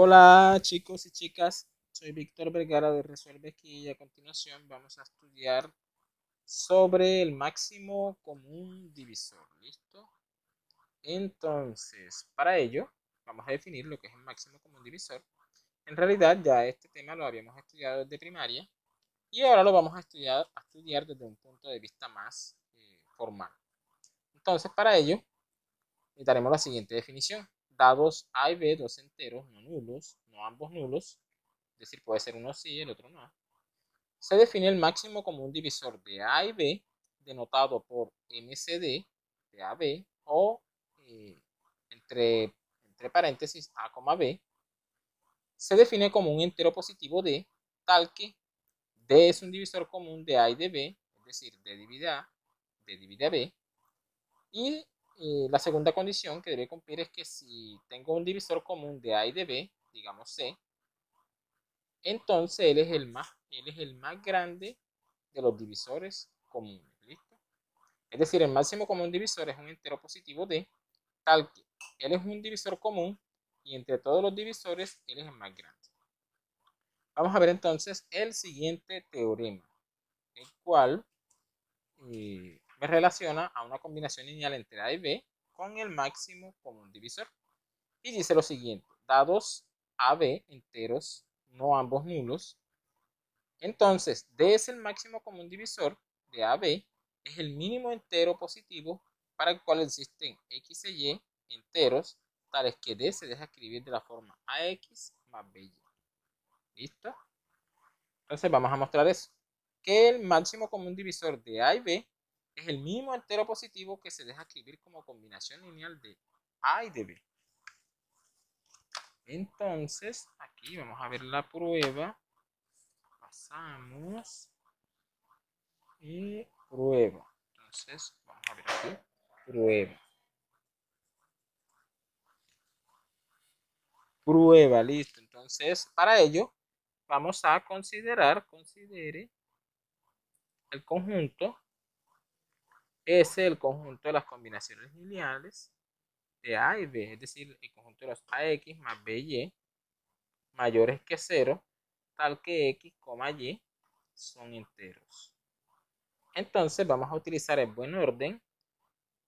Hola chicos y chicas, soy Víctor Vergara de Resuelve Aquí y a continuación vamos a estudiar sobre el máximo común divisor. ¿Listo? Entonces, para ello vamos a definir lo que es el máximo común divisor. En realidad ya este tema lo habíamos estudiado desde primaria y ahora lo vamos a estudiar desde un punto de vista más formal. Entonces, para ello necesitaremos la siguiente definición. Dados A y B, dos enteros no nulos, no ambos nulos, es decir, puede ser uno sí y el otro no, se define el máximo común divisor de A y B, denotado por MCD de AB o entre paréntesis A, B, se define como un entero positivo D, tal que D es un divisor común de A y de B, es decir, D divide A, D divide a B, y la segunda condición que debe cumplir es que si tengo un divisor común de A y de B, digamos C, entonces él es el más grande de los divisores comunes. ¿Listo? Es decir, el máximo común divisor es un entero positivo de tal que él es un divisor común y entre todos los divisores él es el más grande. Vamos a ver entonces el siguiente teorema, el cual me relaciona a una combinación lineal entre A y B con el máximo común divisor. Y dice lo siguiente: dados AB enteros, no ambos nulos, entonces D es el máximo común divisor de AB, es el mínimo entero positivo para el cual existen X y Y enteros, tales que D se deja escribir de la forma AX más BY. ¿Listo? Entonces vamos a mostrar eso. Que el máximo común divisor de A y B es el mínimo entero positivo que se deja escribir como combinación lineal de A y de B. Entonces, aquí vamos a ver la prueba. Pasamos y prueba. Entonces, vamos a ver aquí. Prueba. Prueba, listo. Entonces, para ello, vamos a considere el conjunto S, el conjunto de las combinaciones lineales de A y B, es decir, el conjunto de los AX más BY mayores que 0, tal que X, Y son enteros. Entonces vamos a utilizar el buen orden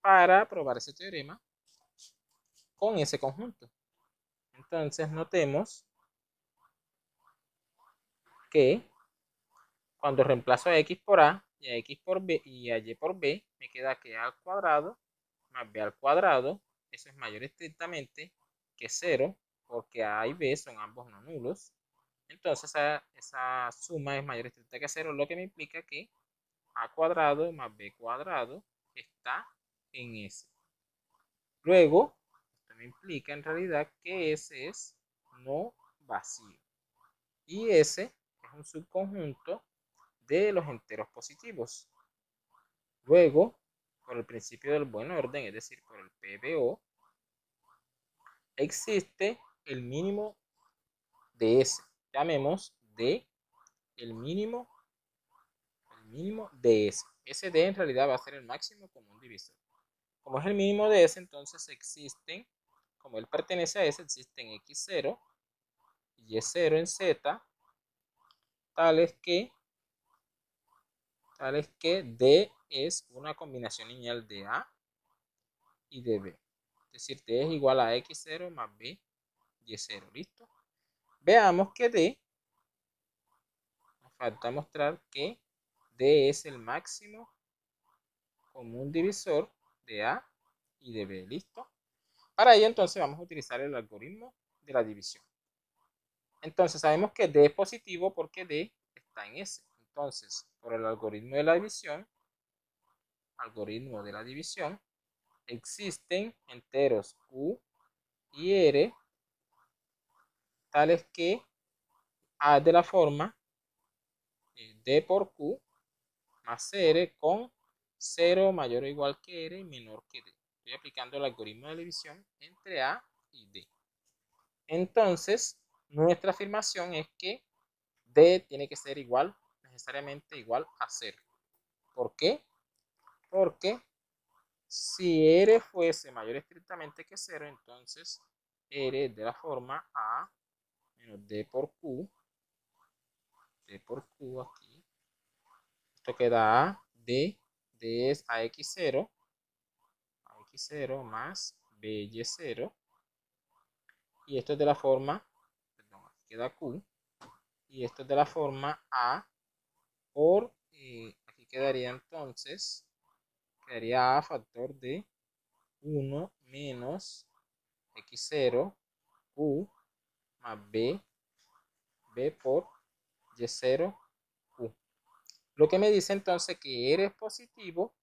para probar ese teorema con ese conjunto. Entonces notemos que cuando reemplazo a X por A y a X por B y a Y por B, me queda que A al cuadrado más B al cuadrado, eso es mayor estrictamente que 0, porque A y B son ambos no nulos. Entonces esa suma es mayor estricta que 0, lo que me implica que A cuadrado más B cuadrado está en S. Luego, esto me implica en realidad que S es no vacío. Y S es un subconjunto de los enteros positivos. Luego, por el principio del buen orden, es decir, por el PBO, existe el mínimo de S. Llamemos D el mínimo de S. Ese D en realidad va a ser el máximo común divisor. Como es el mínimo de S, entonces existen, como él pertenece a S, existen X0 y Y0 en Z, tales que D es una combinación lineal de A y de B. Es decir, D es igual a X0 más B, Y0. ¿Listo? Veamos que D, nos falta mostrar que D es el máximo común divisor de A y de B. ¿Listo? Para ello, entonces, vamos a utilizar el algoritmo de la división. Entonces, sabemos que D es positivo porque D está en S. Entonces, por el algoritmo de la división, existen enteros Q y R, tales que A es de la forma D por Q más R con 0 mayor o igual que R y menor que D. Estoy aplicando el algoritmo de división entre A y D. Entonces, nuestra afirmación es que D tiene que ser necesariamente igual a 0. ¿Por qué? Porque si R fuese mayor estrictamente que 0, entonces R es de la forma A menos D por Q. D por Q aquí. Esto queda A, D es AX0. AX0 más BY0. Y esto es de la forma, perdón, aquí queda Q. Y esto es de la forma A por, aquí quedaría entonces, quedaría A factor de 1 menos X0 Q más B por Y0 Q. Lo que me dice entonces que R es positivo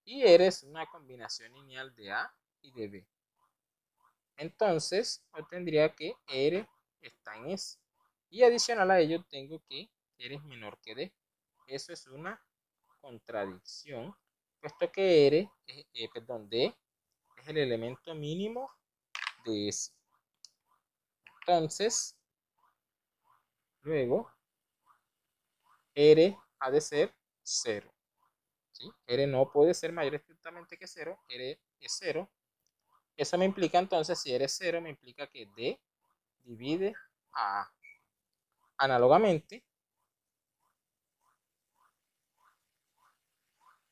y R es una combinación lineal de A y de B. Entonces obtendría que R está en S. Y adicional a ello tengo que R es menor que D. Eso es una contradicción, puesto que D es el elemento mínimo de S. Entonces, luego, R ha de ser 0. ¿Sí? R no puede ser mayor estrictamente que 0. R es 0. Eso me implica entonces, si R es 0, me implica que D divide a A. Análogamente,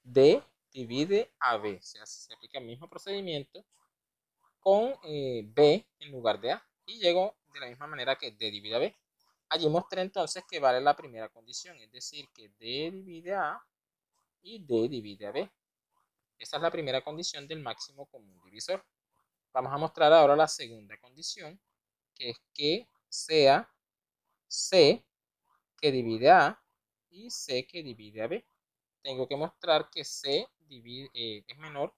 D divide a B. O sea, se aplica el mismo procedimiento con B en lugar de A. Y llego de la misma manera que D divide a B. Allí mostré entonces que vale la primera condición, es decir, que D divide a A y D divide a B. Esa es la primera condición del máximo común divisor. Vamos a mostrar ahora la segunda condición, que es que sea C que divide a A y C que divide a B. Tengo que mostrar que C es menor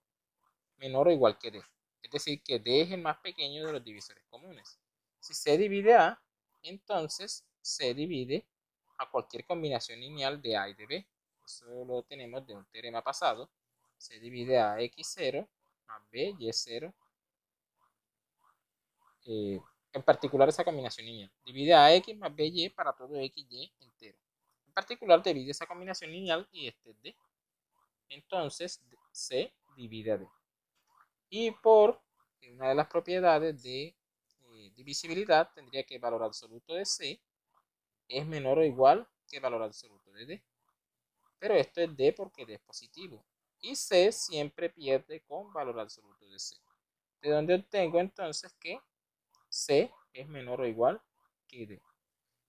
o igual que D. Es decir, que D es el más pequeño de los divisores comunes. Si C divide A, entonces C divide a cualquier combinación lineal de A y de B. Eso lo tenemos de un teorema pasado. C divide a X0 más B, Y0. En particular esa combinación lineal. Divide a X más BY para todo X, Y entero. En particular divide esa combinación lineal y este es D. Entonces C divide a D. Y por una de las propiedades de divisibilidad tendría que el valor absoluto de C es menor o igual que el valor absoluto de D. Pero esto es D porque D es positivo. Y C siempre pierde con valor absoluto de C. De donde obtengo entonces que C es menor o igual que D.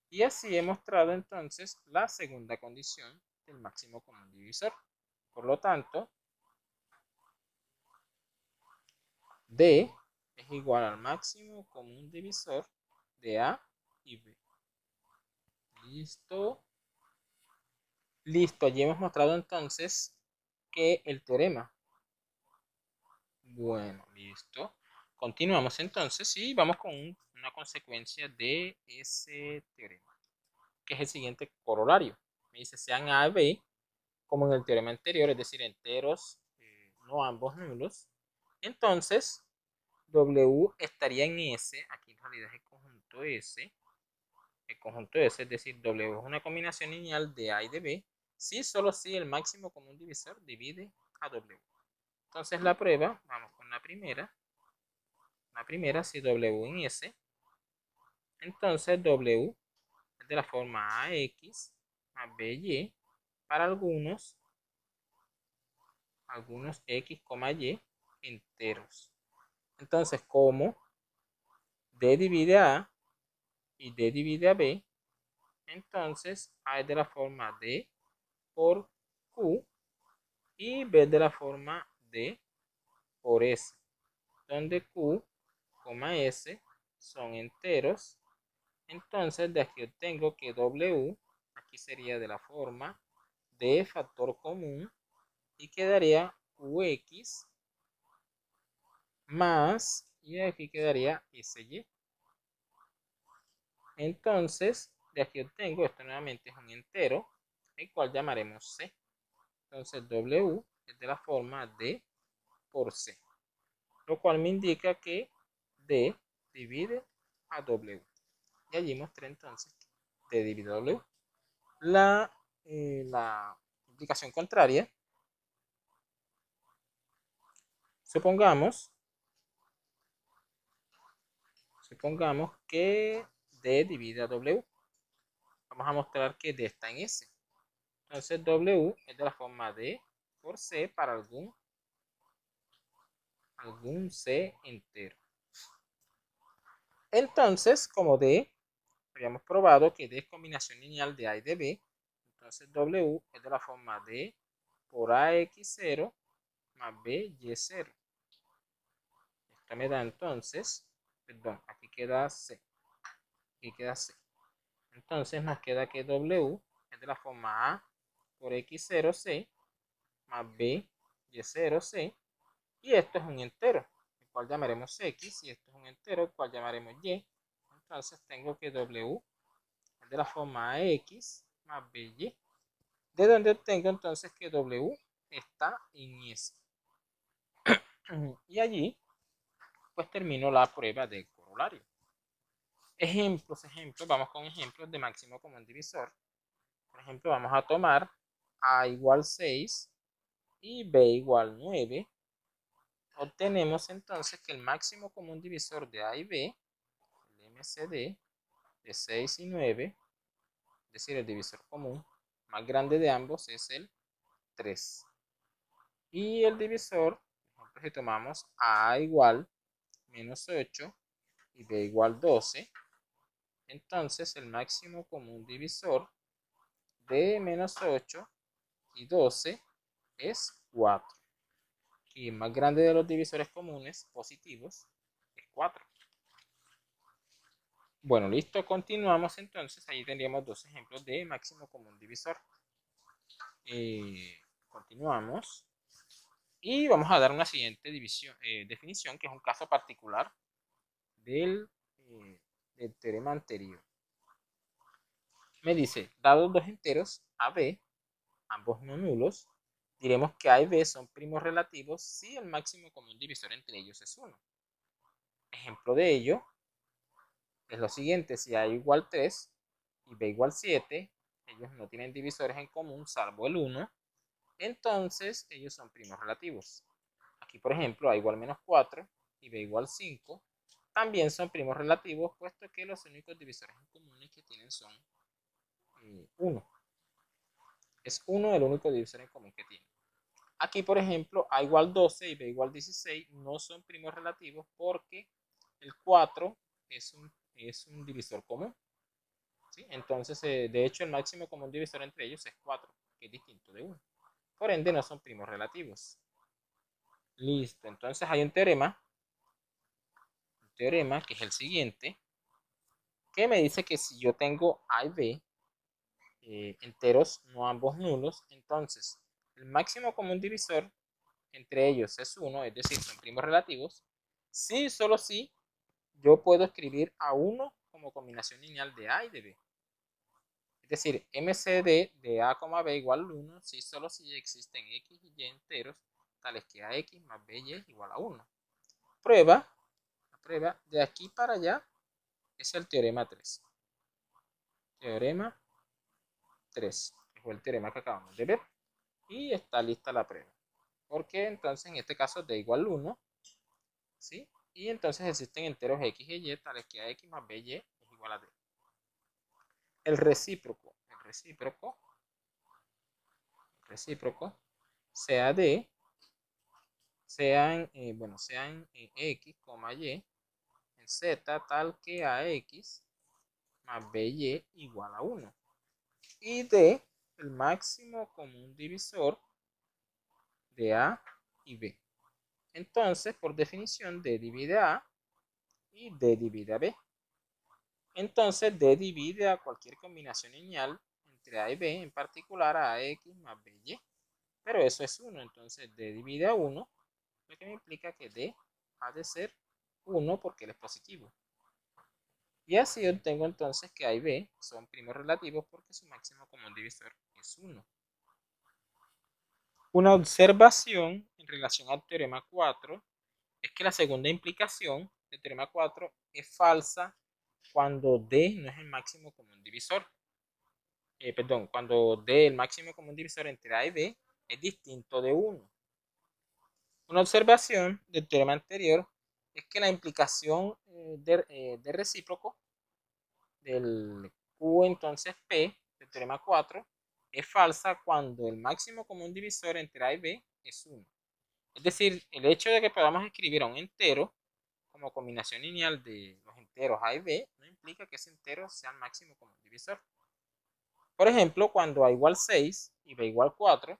Y así he mostrado entonces la segunda condición del máximo común divisor. Por lo tanto, D es igual al máximo común divisor de A y B. Listo. Listo, allí hemos mostrado entonces que el teorema. Bueno, listo. Continuamos entonces y vamos con una consecuencia de ese teorema, que es el siguiente corolario. Me dice sean A y B, como en el teorema anterior, es decir, enteros, no ambos nulos. Entonces, W estaría en S, aquí en realidad es el conjunto S. El conjunto S, es decir, W es una combinación lineal de A y de B, si solo si el máximo común divisor divide a W. Entonces la prueba, vamos con la primera. La primera, si W en S, entonces W es de la forma AX más BY para algunos X, Y enteros. Entonces, como D divide a A y D divide a B, entonces A es de la forma D por Q y B de la forma D por S, donde Q, S son enteros. Entonces de aquí obtengo que W aquí sería de la forma D factor común y quedaría QX más, y aquí quedaría SY. Entonces de aquí obtengo, esto nuevamente es un entero, el cual llamaremos C. Entonces W es de la forma D por C, lo cual me indica que D divide a W. Y allí mostré entonces D divide a W. La implicación contraria, supongamos que D divide a W. Vamos a mostrar que D está en S. Entonces W es de la forma D por C para algún C entero. Entonces, como D, habíamos probado que D es combinación lineal de A y de B. Entonces W es de la forma D por AX0 más BY0. Esto me da entonces, perdón, aquí queda C. Aquí queda C. Entonces nos queda que W es de la forma A por X0C más BY0C. Y esto es un entero, el cual llamaremos X. Y esto es un entero, el cual llamaremos Y. Entonces tengo que W es de la forma X más BY. De donde obtengo entonces que W está en S. Y allí pues termino la prueba del corolario. Ejemplos, vamos con ejemplos de máximo común divisor. Por ejemplo, vamos a tomar A igual 6 y B igual 9. Obtenemos entonces que el máximo común divisor de A y B, el MCD, de 6 y 9, es decir, el divisor común más grande de ambos es el 3. Y el divisor, por ejemplo, si tomamos A igual menos 8 y B igual 12, entonces el máximo común divisor de menos 8 y 12 es 4. Y el más grande de los divisores comunes positivos es 4. Bueno, listo, continuamos entonces. Ahí tendríamos dos ejemplos de máximo común divisor. Continuamos. Y vamos a dar una siguiente definición, que es un caso particular del teorema anterior. Me dice, dados dos enteros, A, B, ambos no nulos, diremos que A y B son primos relativos si el máximo común divisor entre ellos es 1. Ejemplo de ello es lo siguiente: si A igual 3 y B igual 7, ellos no tienen divisores en común salvo el 1, entonces ellos son primos relativos. Aquí, por ejemplo, A igual menos 4 y B igual 5 también son primos relativos, puesto que los únicos divisores en comunes que tienen son 1. Es 1 el único divisor en común que tienen. Aquí, por ejemplo, A igual 12 y B igual 16 no son primos relativos porque el 4 es un divisor común. ¿Sí? Entonces, de hecho, el máximo común divisor entre ellos es 4, que es distinto de 1. Por ende, no son primos relativos. Listo. Entonces, hay un teorema que es el siguiente, que me dice que si yo tengo A y B enteros, no ambos nulos, entonces el máximo común divisor entre ellos es 1, es decir, son primos relativos, si solo si yo puedo escribir a 1 como combinación lineal de A y de B. Es decir, MCD de A, B igual 1, si solo si existen X y Y enteros, tales que AX más BY es igual a 1. La prueba de aquí para allá es el teorema 3. Teorema 3, que fue el teorema que acabamos de ver. Y está lista la prueba. Porque entonces en este caso D igual 1, ¿sí? Y entonces existen enteros X y Y, tales que AX más BY es igual a D. El recíproco sea D, sean X, Y, en Z, tal que AX más BY igual a 1. Y D, el máximo común divisor de A y B. Entonces, por definición, D divide A y D divide a B. Entonces, D divide a cualquier combinación lineal entre A y B, en particular a AX más BY. Pero eso es 1, entonces D divide a 1, lo que me implica que D ha de ser 1 porque él es positivo. Y así obtengo entonces que A y B son primos relativos porque su máximo común divisor es 1. Una observación en relación al teorema 4 es que la segunda implicación del teorema 4 es falsa cuando D no es el máximo común divisor. Cuando D, el máximo común divisor entre A y B, es distinto de 1. Una observación del teorema anterior es que la implicación de recíproco del Q entonces P del teorema 4 es falsa cuando el máximo común divisor entre A y B es 1. Es decir, el hecho de que podamos escribir a un entero como combinación lineal de los enteros A y B no implica que ese entero sea el máximo común divisor. Por ejemplo, cuando A igual 6 y B igual 4,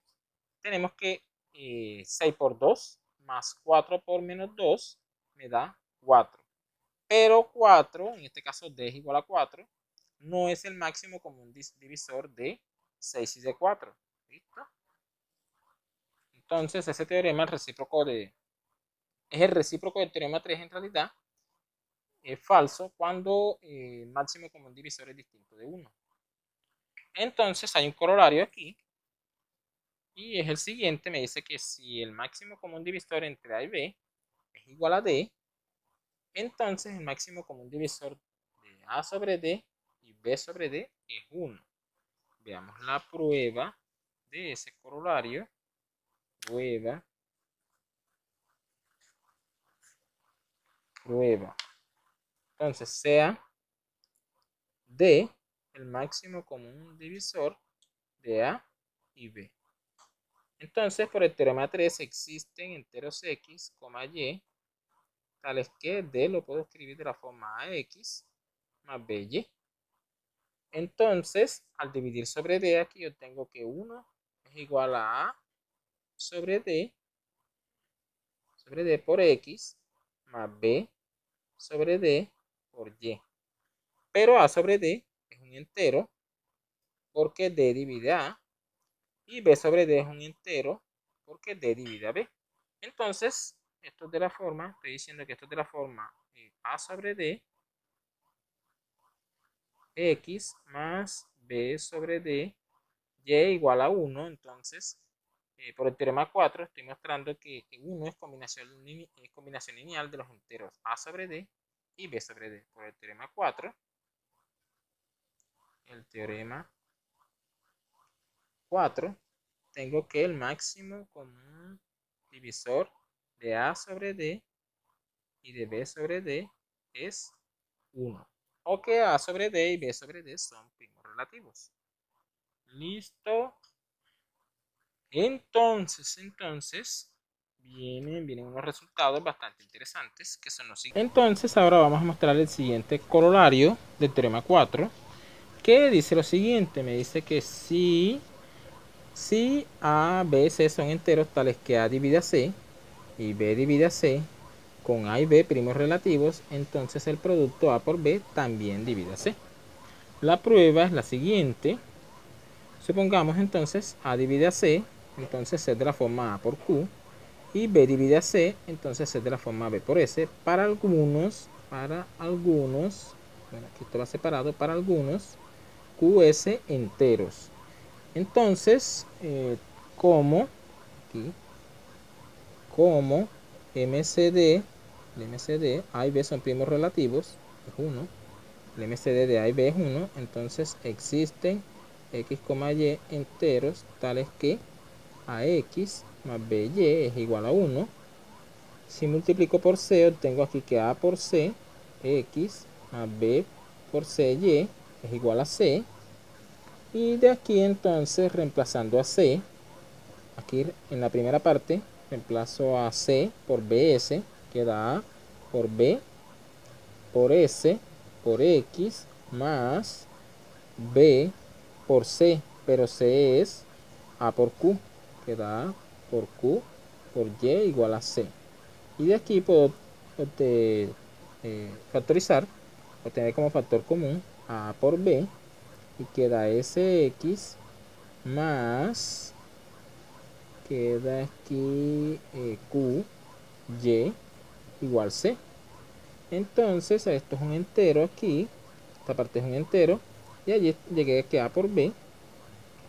tenemos que 6 por 2 más 4 por menos 2 me da 4. Pero 4, en este caso D es igual a 4, no es el máximo común divisor de 6 y de 4. ¿Listo? Entonces, ese teorema es el recíproco del teorema 3 en realidad. Es falso cuando el máximo común divisor es distinto de 1. Entonces, hay un corolario aquí. Y es el siguiente. Me dice que si el máximo común divisor entre A y B es igual a D, entonces el máximo común divisor de A sobre D y B sobre D es 1. Veamos la prueba de ese corolario. Prueba. Entonces, sea D el máximo común divisor de A y B. Entonces, por el teorema 3 existen enteros X, Y, tales que D lo puedo escribir de la forma AX más BY. Entonces, al dividir sobre D, aquí yo tengo que 1 es igual a sobre D por X más B sobre D por Y. Pero A sobre D es un entero porque D divide A y B sobre D es un entero porque D divide a B. Entonces, esto es de la forma, estoy diciendo que esto es de la forma A sobre D X más B sobre D Y igual a 1. Entonces, por el teorema 4 estoy mostrando que 1 es combinación lineal de los enteros A sobre D y B sobre D. Por el teorema 4, tengo que el máximo común divisor de A sobre D y de B sobre D es 1. O que A sobre D y B sobre D son primos relativos. Listo. Entonces vienen unos resultados bastante interesantes que son los siguientes. Entonces ahora vamos a mostrar el siguiente corolario del teorema 4, que dice lo siguiente. Me dice que si A, B, C son enteros tales que A divide a C y B divide a C con A y B primos relativos, entonces el producto A por B también divide a C. La prueba es la siguiente. Supongamos entonces A divide a C, entonces C es de la forma A por Q, y B divide a C, entonces C es de la forma B por S. Para algunos, bueno, aquí esto va separado, para algunos QS enteros. Entonces, como MCD, el MCD, A y B son primos relativos, es 1. El MCD de A y B es 1, entonces existen X, Y enteros tales que AX más BY es igual a 1. Si multiplico por C, obtengo aquí que A por C, X más B por CY es igual a C. Y de aquí entonces, reemplazando a C, aquí en la primera parte, reemplazo a C por BS, queda A por B por S por X más B por C, pero C es A por Q, queda A por Q por Y igual a C. Y de aquí puedo factorizar, obtener como factor común A por B, y queda SX más, queda aquí Q, Y igual C. Entonces esto es un entero aquí, esta parte es un entero, y allí llegué a que A por B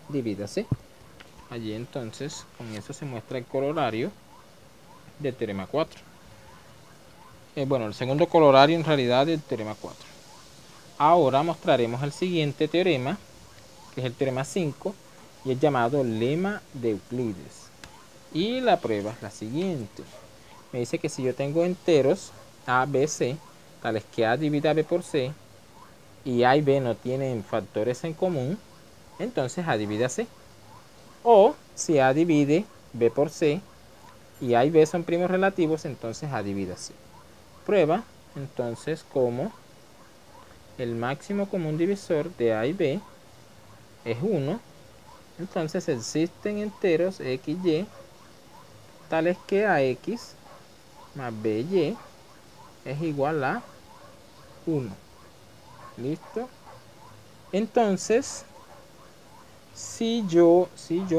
divide a C. Allí entonces con eso se muestra el corolario del teorema 4. Bueno, el segundo corolario en realidad del teorema 4. Ahora mostraremos el siguiente teorema, que es el teorema 5, y es llamado lema de Euclides. Y la prueba es la siguiente. Me dice que si yo tengo enteros A, B, C, tales que A divide a B por C, y A y B no tienen factores en común, entonces A divide a C. O si A divide B por C y A y B son primos relativos, entonces A divide a C. Prueba entonces como el máximo común divisor de A y B es 1. Entonces existen enteros x, y tales que ax más by es igual a 1. ¿Listo? Entonces, si yo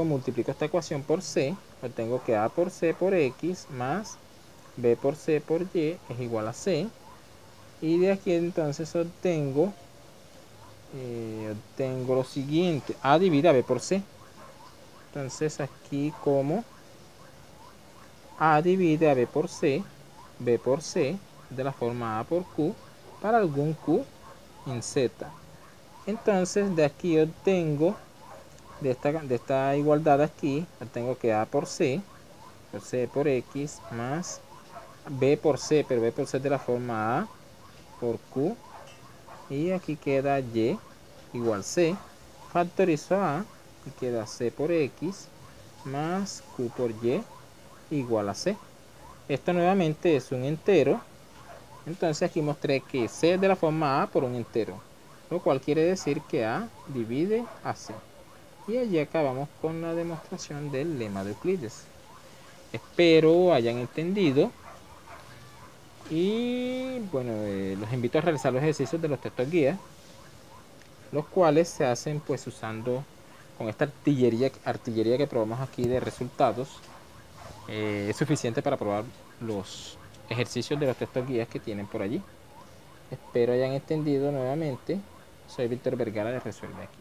multiplico esta ecuación por c, obtengo que a por c por x más b por c por y es igual a c. Y de aquí entonces obtengo lo siguiente: a divide a b por c. Entonces aquí como a divide a b por c de la forma a por q para algún q en z. Entonces de aquí obtengo, de esta igualdad aquí, obtengo que a por c por x más b por c, pero b por c de la forma a por q, y aquí queda y igual c. Factorizo a y queda c por x más q por y igual a c. Esto nuevamente es un entero, entonces aquí mostré que c es de la forma a por un entero, lo cual quiere decir que a divide a c. Y allí acabamos con la demostración del lema de Euclides. Espero hayan entendido y bueno, los invito a realizar los ejercicios de los textos guía, los cuales se hacen pues usando con esta artillería que probamos aquí de resultados. Es suficiente para probar los ejercicios de los textos guías que tienen por allí. Espero hayan entendido nuevamente. Soy Víctor Vergara de Resuelve Aquí.